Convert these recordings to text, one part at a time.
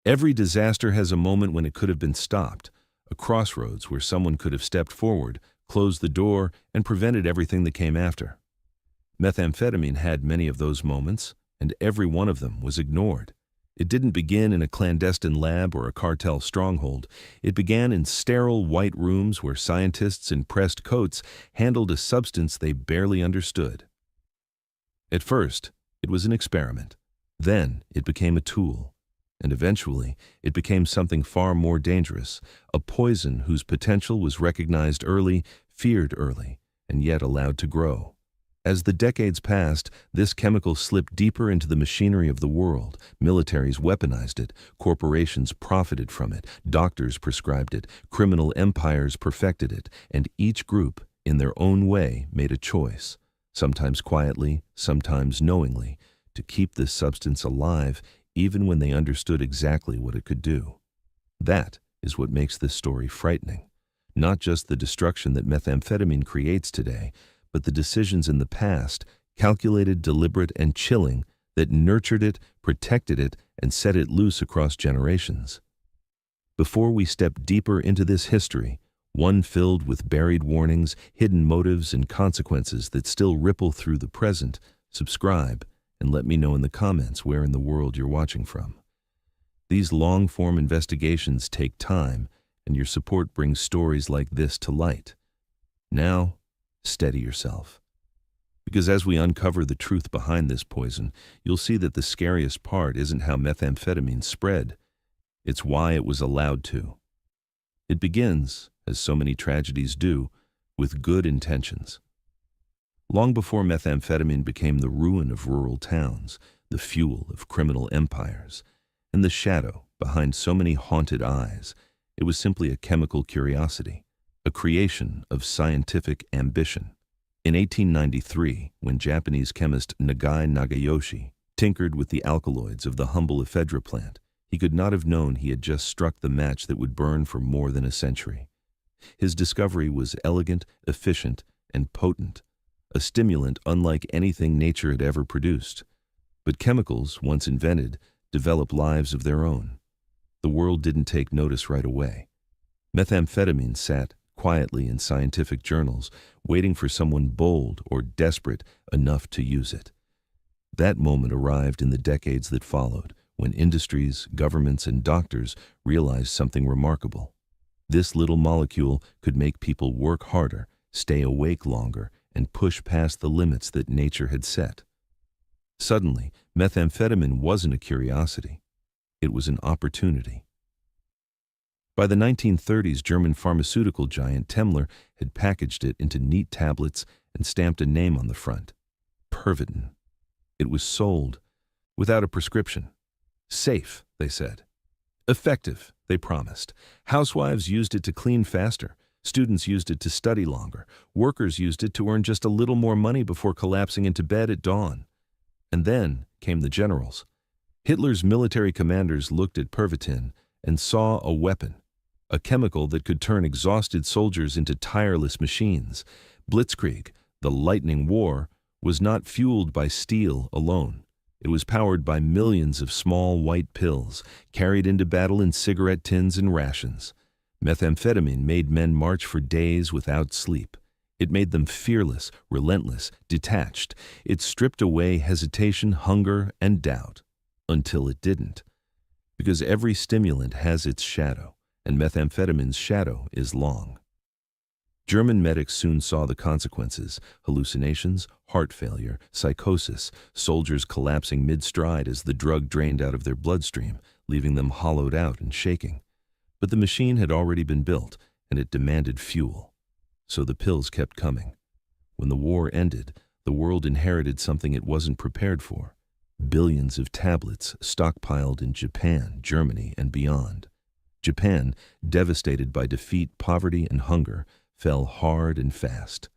Every disaster has a moment when it could have been stopped, a crossroads where someone could have stepped forward, closed the door, and prevented everything that came after. Methamphetamine had many of those moments, and every one of them was ignored. It didn't begin in a clandestine lab or a cartel stronghold. It began in sterile white rooms where scientists in pressed coats handled a substance they barely understood. At first, it was an experiment. Then it became a tool. And eventually, it became something far more dangerous, a poison whose potential was recognized early, feared early, and yet allowed to grow. As the decades passed, this chemical slipped deeper into the machinery of the world. Militaries weaponized it, corporations profited from it, doctors prescribed it, criminal empires perfected it, and each group, in their own way, made a choice, sometimes quietly, sometimes knowingly, to keep this substance alive even when they understood exactly what it could do. That is what makes this story frightening. Not just the destruction that methamphetamine creates today, but the decisions in the past, calculated, deliberate, and chilling, that nurtured it, protected it, and set it loose across generations. Before we step deeper into this history, one filled with buried warnings, hidden motives, and consequences that still ripple through the present, subscribe and let me know in the comments where in the world you're watching from. These long-form investigations take time, and your support brings stories like this to light. Now, steady yourself. Because as we uncover the truth behind this poison, you'll see that the scariest part isn't how methamphetamine spread. It's why it was allowed to. It begins, as so many tragedies do, with good intentions. Long before methamphetamine became the ruin of rural towns, the fuel of criminal empires, and the shadow behind so many haunted eyes, it was simply a chemical curiosity, a creation of scientific ambition. In 1893, when Japanese chemist Nagai Nagayoshi tinkered with the alkaloids of the humble ephedra plant, he could not have known he had just struck the match that would burn for more than a century. His discovery was elegant, efficient, and potent, a stimulant unlike anything nature had ever produced. But chemicals, once invented, develop lives of their own. The world didn't take notice right away. Methamphetamine sat quietly in scientific journals, waiting for someone bold or desperate enough to use it. That moment arrived in the decades that followed, when industries, governments, and doctors realized something remarkable. This little molecule could make people work harder, stay awake longer, and push past the limits that nature had set. Suddenly, methamphetamine wasn't a curiosity. It was an opportunity. By the 1930s, German pharmaceutical giant Temmler had packaged it into neat tablets and stamped a name on the front: Pervitin. It was sold without a prescription. Safe, they said. Effective, they promised. Housewives used it to clean faster. Students used it to study longer. Workers used it to earn just a little more money before collapsing into bed at dawn. And then came the generals. Hitler's military commanders looked at Pervitin and saw a weapon, a chemical that could turn exhausted soldiers into tireless machines. Blitzkrieg, the lightning war, was not fueled by steel alone. It was powered by millions of small white pills, carried into battle in cigarette tins and rations. Methamphetamine made men march for days without sleep. It made them fearless, relentless, detached. It stripped away hesitation, hunger, and doubt. Until it didn't. Because every stimulant has its shadow, and methamphetamine's shadow is long. German medics soon saw the consequences: hallucinations, heart failure, psychosis, soldiers collapsing mid-stride as the drug drained out of their bloodstream, leaving them hollowed out and shaking. But the machine had already been built, and it demanded fuel. So the pills kept coming. When the war ended, the world inherited something it wasn't prepared for: billions of tablets stockpiled in Japan, Germany, and beyond. Japan, devastated by defeat, poverty, and hunger, fell hard and fast.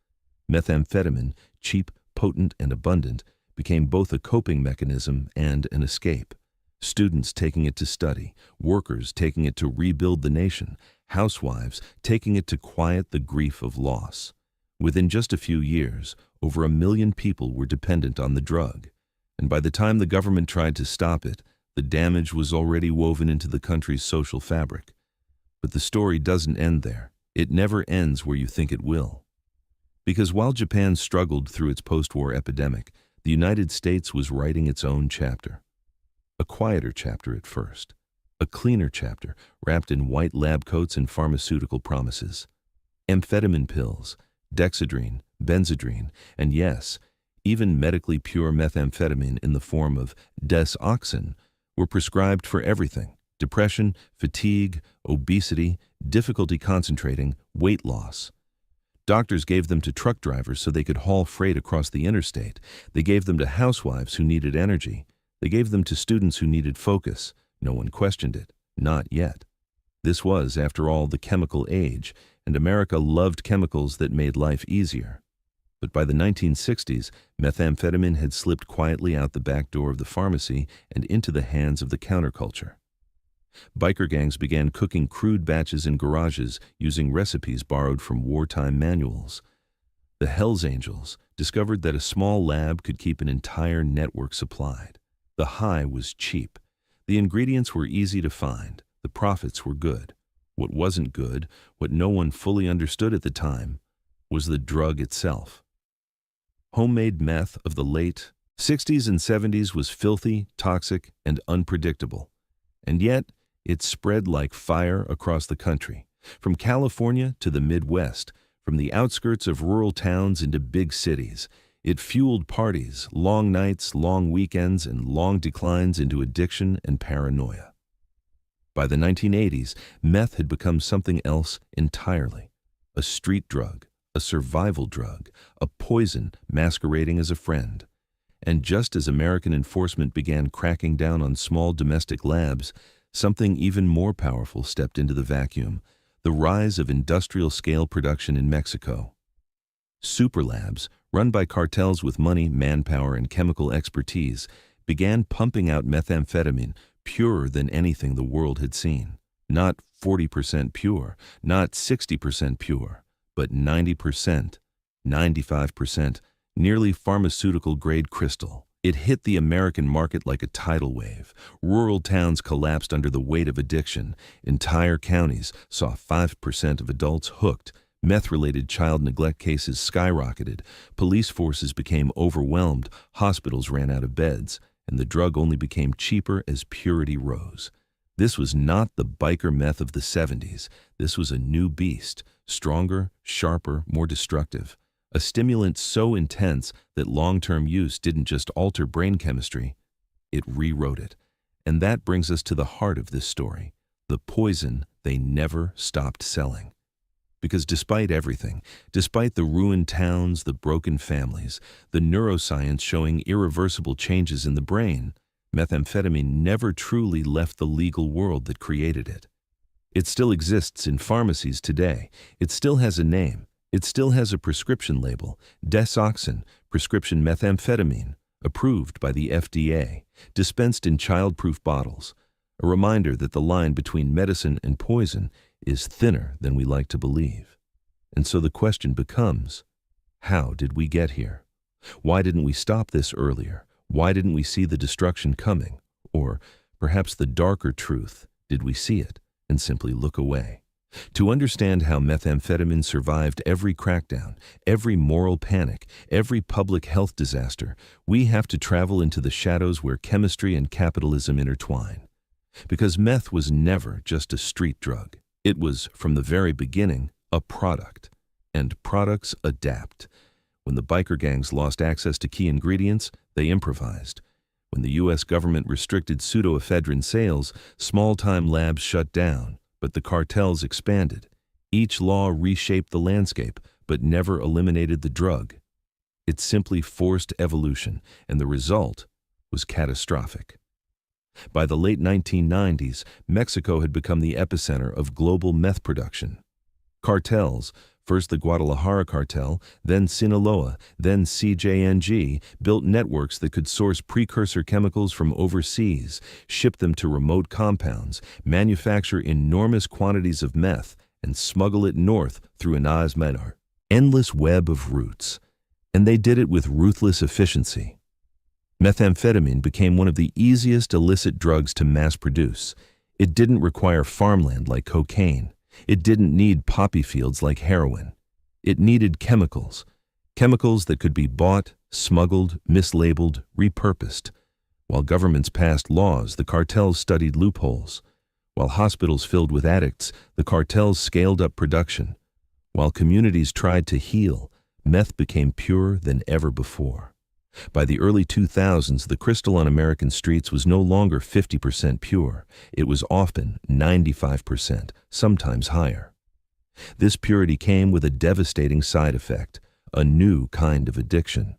Methamphetamine, cheap, potent, and abundant, became both a coping mechanism and an escape. Students taking it to study, workers taking it to rebuild the nation, housewives taking it to quiet the grief of loss. Within just a few years, over 1 million people were dependent on the drug. And by the time the government tried to stop it, The damage was already woven into the country's social fabric. But the story doesn't end there. It never ends where you think it will. Because while Japan struggled through its post-war epidemic, the United States was writing its own chapter. A quieter chapter at first. A cleaner chapter, wrapped in white lab coats and pharmaceutical promises. Amphetamine pills, dexedrine, benzedrine, and yes, even medically pure methamphetamine in the form of desoxyn were prescribed for everything: depression, fatigue, obesity, difficulty concentrating, weight loss. Doctors gave them to truck drivers so they could haul freight across the interstate. They gave them to housewives who needed energy. They gave them to students who needed focus. No one questioned it. Not yet. This was, after all, the chemical age, and America loved chemicals that made life easier. But by the 1960s, methamphetamine had slipped quietly out the back door of the pharmacy and into the hands of the counterculture. Biker gangs began cooking crude batches in garages using recipes borrowed from wartime manuals. The Hells Angels discovered that a small lab could keep an entire network supplied. The high was cheap. The ingredients were easy to find. The profits were good. What wasn't good, what no one fully understood at the time, was the drug itself. Homemade meth of the late 60s and 70s was filthy, toxic, and unpredictable. And yet, it spread like fire across the country, from California to the Midwest, from the outskirts of rural towns into big cities. It fueled parties, long nights, long weekends, and long declines into addiction and paranoia. By the 1980s, meth had become something else entirely: a street drug, a survival drug, a poison masquerading as a friend. And just as American enforcement began cracking down on small domestic labs, something even more powerful stepped into the vacuum: the rise of industrial-scale production in Mexico. Superlabs, run by cartels with money, manpower, and chemical expertise, began pumping out methamphetamine purer than anything the world had seen. Not 40% pure, not 60% pure, but 90%, 95%, nearly pharmaceutical-grade crystal. It hit the American market like a tidal wave. Rural towns collapsed under the weight of addiction. Entire counties saw 5% of adults hooked. Meth-related child neglect cases skyrocketed. Police forces became overwhelmed. Hospitals ran out of beds. And the drug only became cheaper as purity rose. This was not the biker meth of the 70s. This was a new beast, stronger, sharper, more destructive. A stimulant so intense that long-term use didn't just alter brain chemistry, it rewrote it. And that brings us to the heart of this story: the poison they never stopped selling. Because despite everything, despite the ruined towns, the broken families, the neuroscience showing irreversible changes in the brain, methamphetamine never truly left the legal world that created it. It still exists in pharmacies today. It still has a name. It still has a prescription label: desoxyn, prescription methamphetamine, approved by the FDA, dispensed in child-proof bottles. A reminder that the line between medicine and poison is thinner than we like to believe. And so the question becomes, how did we get here? Why didn't we stop this earlier? Why didn't we see the destruction coming? Or perhaps the darker truth, did we see it and simply look away? To understand how methamphetamine survived every crackdown, every moral panic, every public health disaster, we have to travel into the shadows where chemistry and capitalism intertwine. Because meth was never just a street drug. It was, from the very beginning, a product. And products adapt. When the biker gangs lost access to key ingredients, they improvised. When the U.S. government restricted pseudoephedrine sales, small-time labs shut down. But the cartels expanded. Each law reshaped the landscape, but never eliminated the drug. It simply forced evolution, and the result was catastrophic. By the late 1990s, Mexico had become the epicenter of global meth production. Cartels, first the Guadalajara cartel, then Sinaloa, then CJNG, built networks that could source precursor chemicals from overseas, ship them to remote compounds, manufacture enormous quantities of meth, and smuggle it north through an endless web of routes. And they did it with ruthless efficiency. Methamphetamine became one of the easiest illicit drugs to mass produce. It didn't require farmland like cocaine. It didn't need poppy fields like heroin. It needed chemicals. Chemicals that could be bought, smuggled, mislabeled, repurposed. While governments passed laws, the cartels studied loopholes. While hospitals filled with addicts, the cartels scaled up production. While communities tried to heal, meth became purer than ever before. By the early 2000s, the crystal on American streets was no longer 50% pure. It was often 95%, sometimes higher. This purity came with a devastating side effect, a new kind of addiction.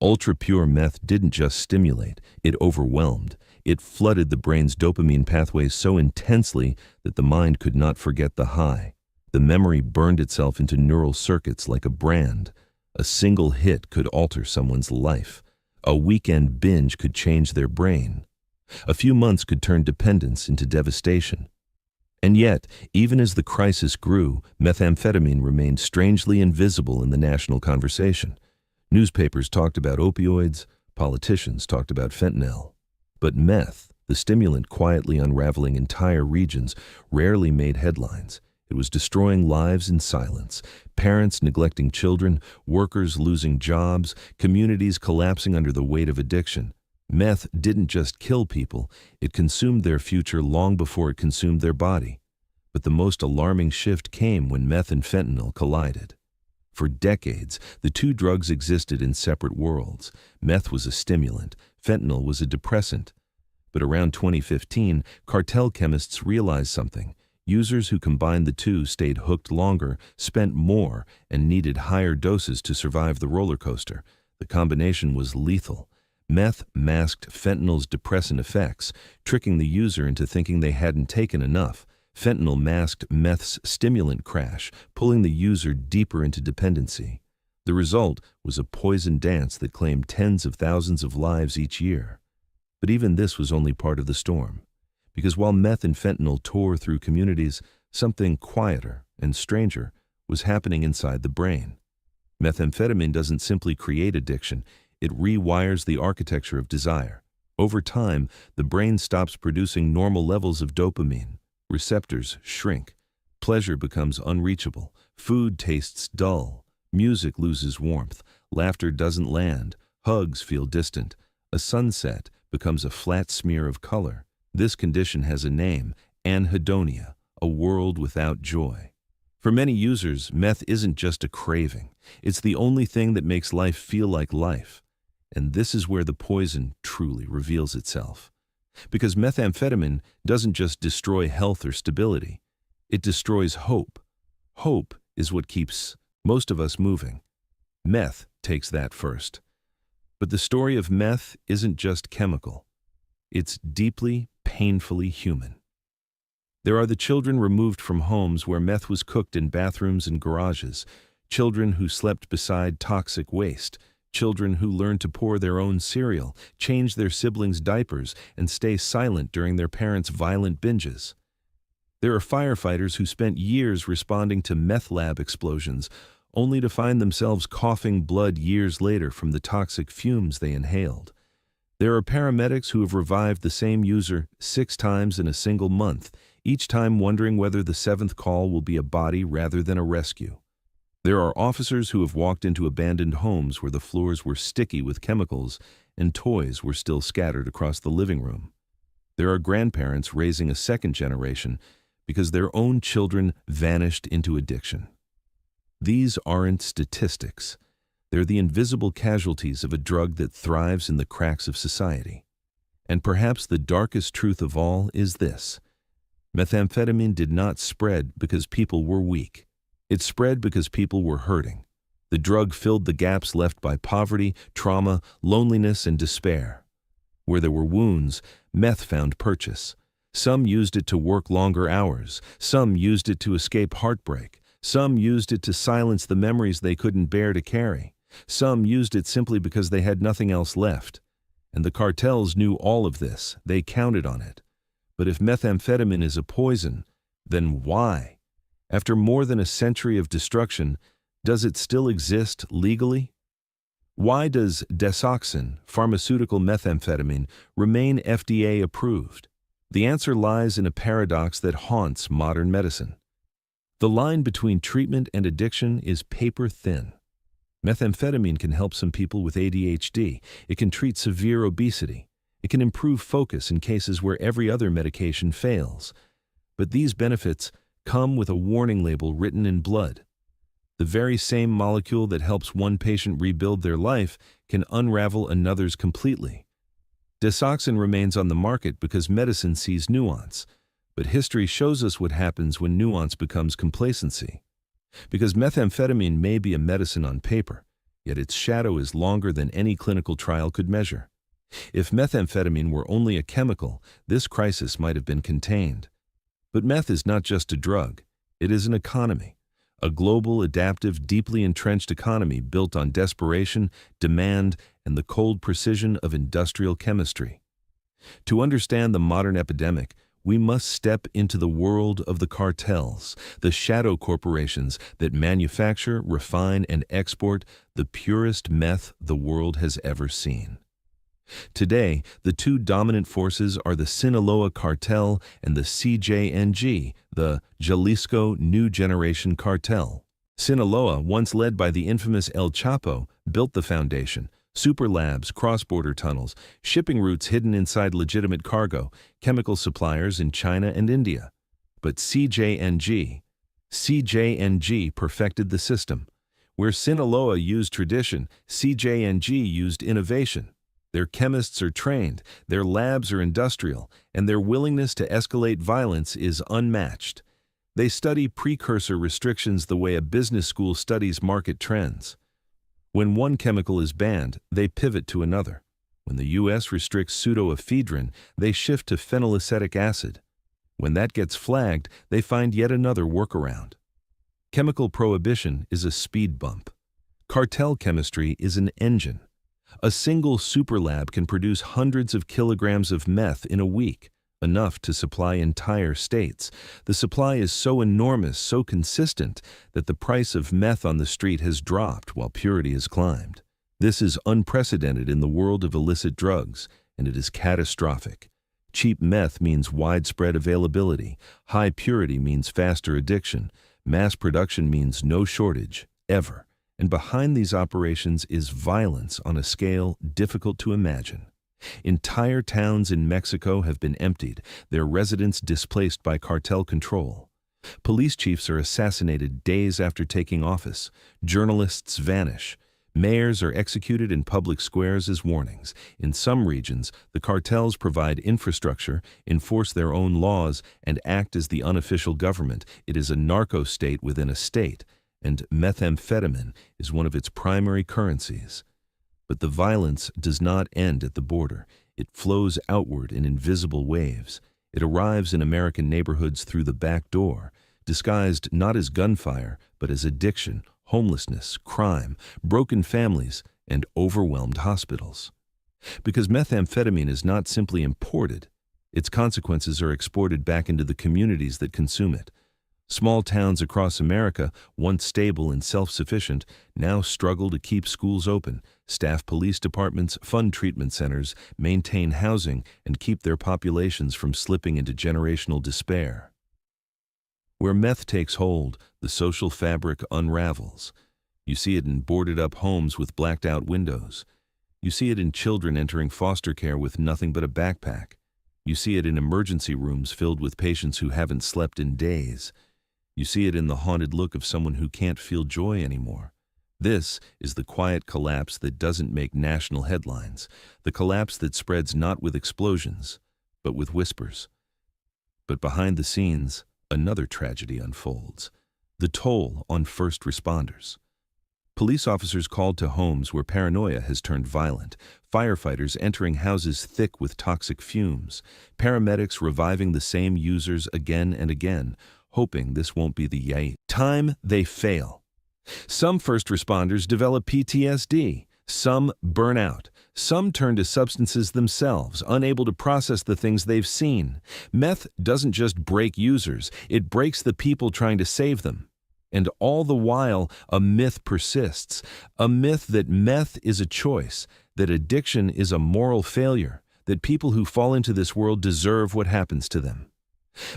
Ultra-pure meth didn't just stimulate, it overwhelmed. It flooded the brain's dopamine pathways so intensely that the mind could not forget the high. The memory burned itself into neural circuits like a brand. A single hit could alter someone's life. A weekend binge could change their brain. A few months could turn dependence into devastation. And yet, even as the crisis grew, methamphetamine remained strangely invisible in the national conversation. Newspapers talked about opioids, politicians talked about fentanyl. But meth, the stimulant quietly unraveling entire regions, rarely made headlines. It was destroying lives in silence, parents neglecting children, workers losing jobs, communities collapsing under the weight of addiction. Meth didn't just kill people, it consumed their future long before it consumed their body. But the most alarming shift came when meth and fentanyl collided. For decades, the two drugs existed in separate worlds. Meth was a stimulant, fentanyl was a depressant. But around 2015, cartel chemists realized something. Users who combined the two stayed hooked longer, spent more, and needed higher doses to survive the roller coaster. The combination was lethal. Meth masked fentanyl's depressant effects, tricking the user into thinking they hadn't taken enough. Fentanyl masked meth's stimulant crash, pulling the user deeper into dependency. The result was a poison dance that claimed tens of thousands of lives each year. But even this was only part of the storm. Because while meth and fentanyl tore through communities, something quieter and stranger was happening inside the brain. Methamphetamine doesn't simply create addiction, it rewires the architecture of desire. Over time, the brain stops producing normal levels of dopamine. Receptors shrink. Pleasure becomes unreachable. Food tastes dull. Music loses warmth. Laughter doesn't land. Hugs feel distant. A sunset becomes a flat smear of color. This condition has a name, anhedonia, a world without joy. For many users, meth isn't just a craving. It's the only thing that makes life feel like life. And this is where the poison truly reveals itself. Because methamphetamine doesn't just destroy health or stability. It destroys hope. Hope is what keeps most of us moving. Meth takes that first. But the story of meth isn't just chemical. It's deeply, painfully human. There are the children removed from homes where meth was cooked in bathrooms and garages, children who slept beside toxic waste, children who learned to pour their own cereal, change their siblings' diapers, and stay silent during their parents' violent binges. There are firefighters who spent years responding to meth lab explosions, only to find themselves coughing blood years later from the toxic fumes they inhaled. There are paramedics who have revived the same user 6 times in a single month, each time wondering whether the 7th call will be a body rather than a rescue. There are officers who have walked into abandoned homes where the floors were sticky with chemicals and toys were still scattered across the living room. There are grandparents raising a second generation because their own children vanished into addiction. These aren't statistics. They're the invisible casualties of a drug that thrives in the cracks of society. And perhaps the darkest truth of all is this: methamphetamine did not spread because people were weak. It spread because people were hurting. The drug filled the gaps left by poverty, trauma, loneliness, and despair. Where there were wounds, meth found purchase. Some used it to work longer hours. Some used it to escape heartbreak. Some used it to silence the memories they couldn't bear to carry. Some used it simply because they had nothing else left. And the cartels knew all of this. They counted on it. But if methamphetamine is a poison, then why? After more than a century of destruction, does it still exist legally? Why does desoxin, pharmaceutical methamphetamine, remain FDA approved? The answer lies in a paradox that haunts modern medicine. The line between treatment and addiction is paper thin. Methamphetamine can help some people with ADHD. It can treat severe obesity. It can improve focus in cases where every other medication fails. But these benefits come with a warning label written in blood. The very same molecule that helps one patient rebuild their life can unravel another's completely. Desoxin remains on the market because medicine sees nuance. But history shows us what happens when nuance becomes complacency. Because methamphetamine may be a medicine on paper, yet its shadow is longer than any clinical trial could measure. If methamphetamine were only a chemical, this crisis might have been contained. But meth is not just a drug, it is an economy. A global, adaptive, deeply entrenched economy built on desperation, demand, and the cold precision of industrial chemistry. To understand the modern epidemic, we must step into the world of the cartels, the shadow corporations that manufacture, refine, and export the purest meth the world has ever seen. Today, the two dominant forces are the Sinaloa cartel and the CJNG, the Jalisco New Generation Cartel. Sinaloa, once led by the infamous El Chapo, built the foundation: super labs, cross-border tunnels, shipping routes hidden inside legitimate cargo, chemical suppliers in China and India. But CJNG perfected the system. Where Sinaloa used tradition, CJNG used innovation. Their chemists are trained, their labs are industrial, and their willingness to escalate violence is unmatched. They study precursor restrictions the way a business school studies market trends. When one chemical is banned, they pivot to another. When the U.S. restricts pseudoephedrine, they shift to phenylacetic acid. When that gets flagged, they find yet another workaround. Chemical prohibition is a speed bump. Cartel chemistry is an engine. A single superlab can produce hundreds of kilograms of meth in a week, enough to supply entire states. The supply is so enormous, so consistent, that the price of meth on the street has dropped while purity has climbed. This is unprecedented in the world of illicit drugs, and it is catastrophic. Cheap meth means widespread availability. High purity means faster addiction. Mass production means no shortage, ever. And behind these operations is violence on a scale difficult to imagine. Entire towns in Mexico have been emptied, their residents displaced by cartel control. Police chiefs are assassinated days after taking office. Journalists vanish. Mayors are executed in public squares as warnings. In some regions, the cartels provide infrastructure, enforce their own laws, and act as the unofficial government. It is a narco-state within a state, and methamphetamine is one of its primary currencies. But the violence does not end at the border. It flows outward in invisible waves. It arrives in American neighborhoods through the back door, disguised not as gunfire, but as addiction, homelessness, crime, broken families, and overwhelmed hospitals. Because methamphetamine is not simply imported, its consequences are exported back into the communities that consume it. Small towns across America, once stable and self-sufficient, now struggle to keep schools open, staff police departments, fund treatment centers, maintain housing, and keep their populations from slipping into generational despair. Where meth takes hold, the social fabric unravels. You see it in boarded-up homes with blacked-out windows. You see it in children entering foster care with nothing but a backpack. You see it in emergency rooms filled with patients who haven't slept in days. You see it in the haunted look of someone who can't feel joy anymore. This is the quiet collapse that doesn't make national headlines, the collapse that spreads not with explosions, but with whispers. But behind the scenes, another tragedy unfolds: the toll on first responders. Police officers called to homes where paranoia has turned violent, firefighters entering houses thick with toxic fumes, paramedics reviving the same users again and again, hoping this won't be the time they fail. Some first responders develop PTSD, some burn out, some turn to substances themselves, unable to process the things they've seen. Meth doesn't just break users, it breaks the people trying to save them. And all the while, a myth persists, a myth that meth is a choice, that addiction is a moral failure, that people who fall into this world deserve what happens to them.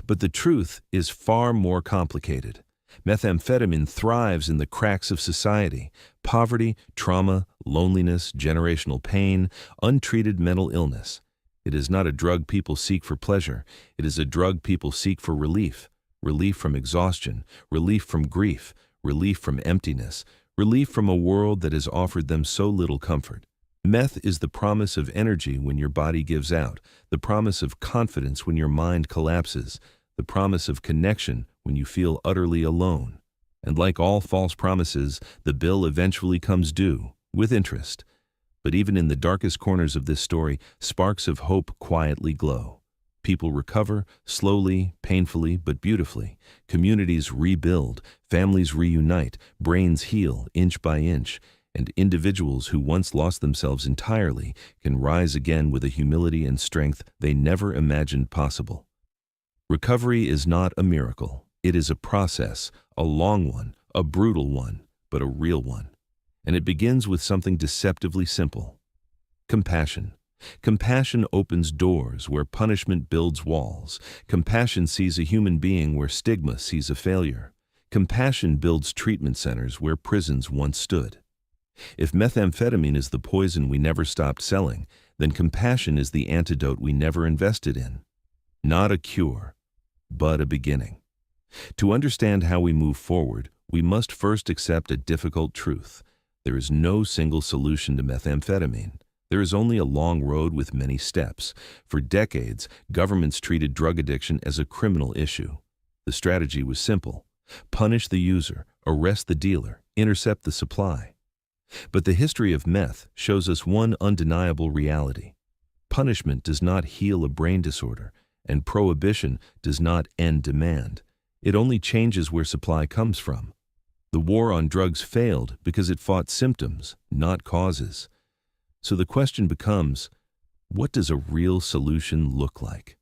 But the truth is far more complicated. Methamphetamine thrives in the cracks of society: poverty, trauma, loneliness, generational pain, untreated mental illness. It is not a drug people seek for pleasure. It is a drug people seek for relief. Relief from exhaustion, relief from grief, relief from emptiness, relief from a world that has offered them so little comfort. Meth is the promise of energy when your body gives out, the promise of confidence when your mind collapses, the promise of connection when you feel utterly alone. And like all false promises, the bill eventually comes due, with interest. But even in the darkest corners of this story, sparks of hope quietly glow. People recover, slowly, painfully, but beautifully. Communities rebuild, families reunite, brains heal inch by inch, and individuals who once lost themselves entirely can rise again with a humility and strength they never imagined possible. Recovery is not a miracle. It is a process, a long one, a brutal one, but a real one. And it begins with something deceptively simple: compassion. Compassion opens doors where punishment builds walls. Compassion sees a human being where stigma sees a failure. Compassion builds treatment centers where prisons once stood. If methamphetamine is the poison we never stopped selling, then compassion is the antidote we never invested in. Not a cure, but a beginning. To understand how we move forward, we must first accept a difficult truth. There is no single solution to methamphetamine. There is only a long road with many steps. For decades, governments treated drug addiction as a criminal issue. The strategy was simple: punish the user, arrest the dealer, intercept the supply. But the history of meth shows us one undeniable reality. Punishment does not heal a brain disorder, and prohibition does not end demand. It only changes where supply comes from. The war on drugs failed because it fought symptoms, not causes. So the question becomes, what does a real solution look like?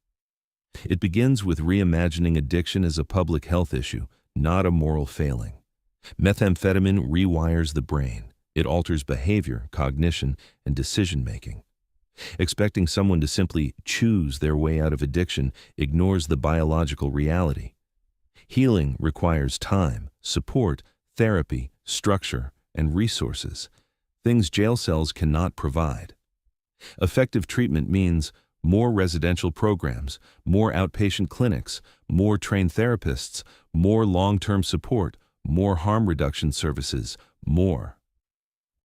It begins with reimagining addiction as a public health issue, not a moral failing. Methamphetamine rewires the brain. It alters behavior, cognition, and decision-making. Expecting someone to simply choose their way out of addiction ignores the biological reality. Healing requires time, support, therapy, structure, and resources, things jail cells cannot provide. Effective treatment means more residential programs, more outpatient clinics, more trained therapists, more long-term support, more harm reduction services, more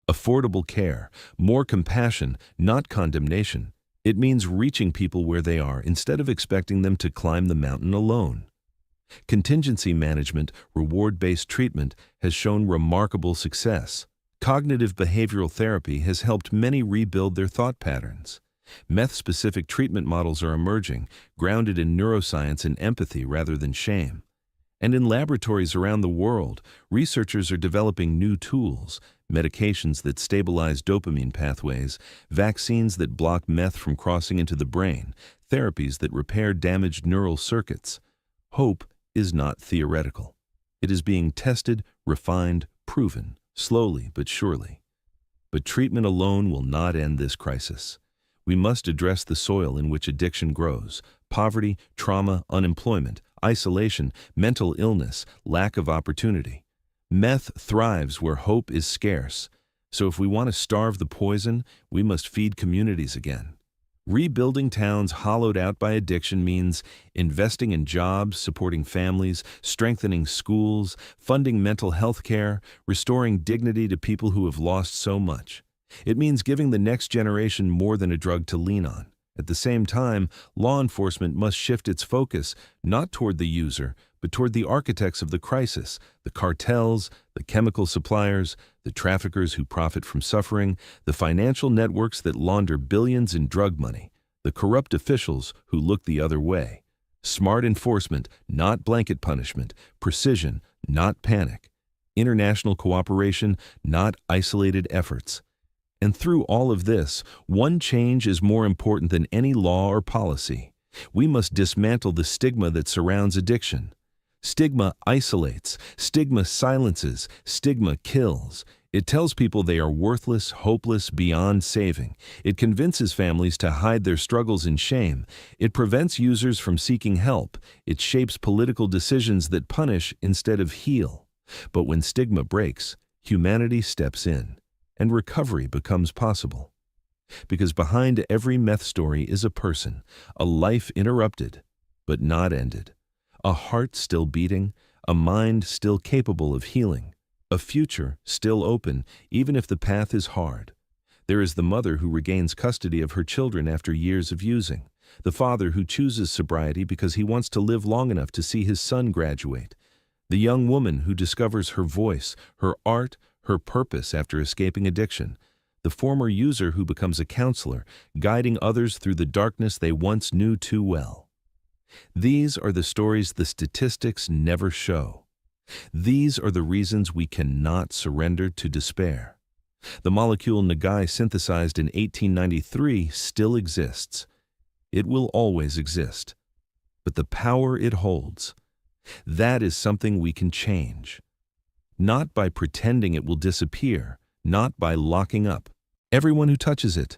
affordable care, more compassion, not condemnation. It means reaching people where they are instead of expecting them to climb the mountain alone. Contingency management, reward-based treatment has shown remarkable success. Cognitive behavioral therapy has helped many rebuild their thought patterns. Meth-specific treatment models are emerging, grounded in neuroscience and empathy rather than shame. And in laboratories around the world, researchers are developing new tools, medications that stabilize dopamine pathways, vaccines that block meth from crossing into the brain, therapies that repair damaged neural circuits. Hope is not theoretical. It is being tested, refined, proven, slowly but surely. But treatment alone will not end this crisis. We must address the soil in which addiction grows: poverty, trauma, unemployment, isolation, mental illness, lack of opportunity. Meth thrives where hope is scarce. So if we want to starve the poison, we must feed communities again. Rebuilding towns hollowed out by addiction means investing in jobs, supporting families, strengthening schools, funding mental health care, restoring dignity to people who have lost so much. It means giving the next generation more than a drug to lean on. At the same time, law enforcement must shift its focus not toward the user, but toward the architects of the crisis: the cartels, the chemical suppliers, the traffickers who profit from suffering, the financial networks that launder billions in drug money, the corrupt officials who look the other way. Smart enforcement, not blanket punishment; precision, not panic; international cooperation, not isolated efforts. And through all of this, one change is more important than any law or policy. We must dismantle the stigma that surrounds addiction. Stigma isolates, stigma silences, stigma kills. It tells people they are worthless, hopeless, beyond saving. It convinces families to hide their struggles in shame. It prevents users from seeking help. It shapes political decisions that punish instead of heal. But when stigma breaks, humanity steps in, and recovery becomes possible. Because behind every meth story is a person, a life interrupted, but not ended, a heart still beating, a mind still capable of healing, a future still open, even if the path is hard. There is the mother who regains custody of her children after years of using, the father who chooses sobriety because he wants to live long enough to see his son graduate, the young woman who discovers her voice, her art, her purpose after escaping addiction, the former user who becomes a counselor, guiding others through the darkness they once knew too well. These are the stories the statistics never show. These are the reasons we cannot surrender to despair. The molecule Nagai synthesized in 1893 still exists. It will always exist. But the power it holds, that is something we can change. Not by pretending it will disappear, not by locking up everyone who touches it,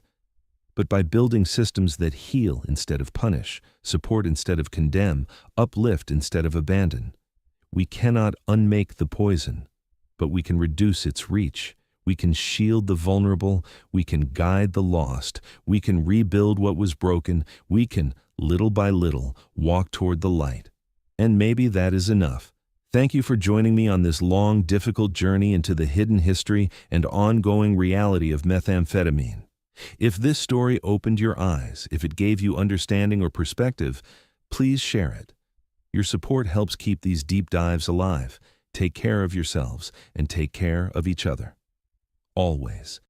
but by building systems that heal instead of punish, support instead of condemn, uplift instead of abandon. We cannot unmake the poison, but we can reduce its reach. We can shield the vulnerable. We can guide the lost. We can rebuild what was broken. We can, little by little, walk toward the light. And maybe that is enough. Thank you for joining me on this long, difficult journey into the hidden history and ongoing reality of methamphetamine. If this story opened your eyes, if it gave you understanding or perspective, please share it. Your support helps keep these deep dives alive. Take care of yourselves and take care of each other. Always.